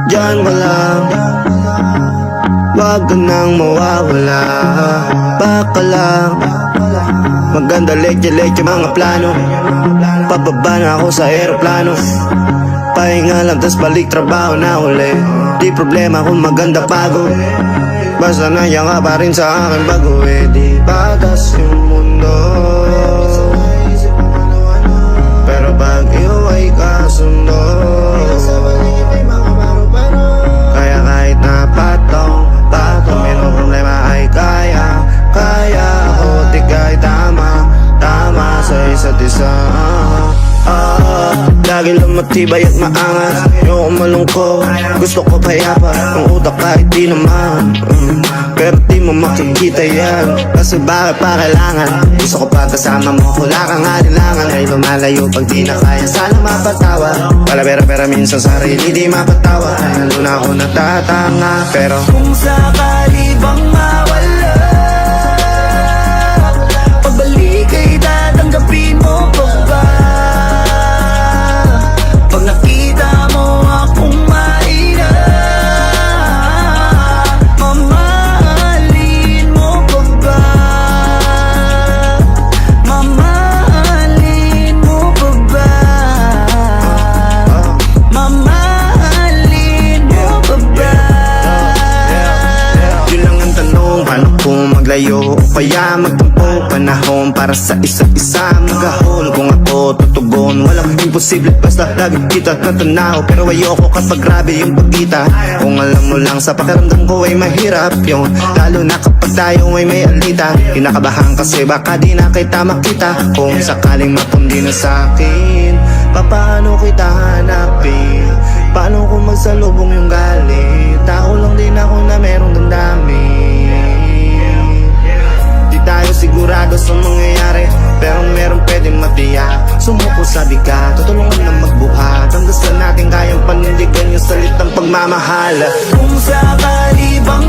Diyan ka lang, wag ka nang mawawala. Baka lang maganda leche-leche mga plano. Pababa na ako sa aeroplano, pahinga lang tas balik trabaho na uli. Di problema kung maganda pagod, basta nandiyan ka pa rin sa akin bago. Di bagas yung mundo, pero pag iyo ay kasundo. Kaya kahit na patong mayroong problema ay kaya ako. Di kahit tama sa isa't isa. Lagi lang matibay at maangas, ayoko malungkot, gusto ko payapa. Ang utak kahit di naman, pero di mo makikita yan. Kasi bakit pa kailangan? Gusto ko pa kasama mo, wala kang alinlangan. Ay lumalayo pag di na kaya, sana mapatawa. Wala pera minsan sarili di mapatawa. Lalo na ako natatanga, pero kung sakali bang mawala, pagbalik ay tatanggapin mo pa ba? Pag nakita mo akong mahina, mamahalin mo pa ba? Mamahalin mo pa ba? Mamahalin mo pa ba? yun lang ang tanong, paano kung maglayo o kaya magtampo? Panahon para sa isa't isa, magahol kung ako tutugon. Walang imposible basta lagi kita natanaw, pero ayoko kapag grabe yung pagkita. Kung alam mo lang sa pakiramdam ko ay mahirap yun, lalo na kapag tayo ay may alita. Kinakabahan kasi baka di na kita makita. Kung sakaling mapundi na sa'kin, paano kita hanapin? Paano kung magsalubong yung galit? Tao lang din ako na merong damdamin. Di tayo sigurado sa mangyayari, pero meron pwedeng matiyak. Sumuko sa bigat, tutulungan na magbuhat, hanggang sa natin kayang panindigan yung salitang pagmamahal. Kung sakali bang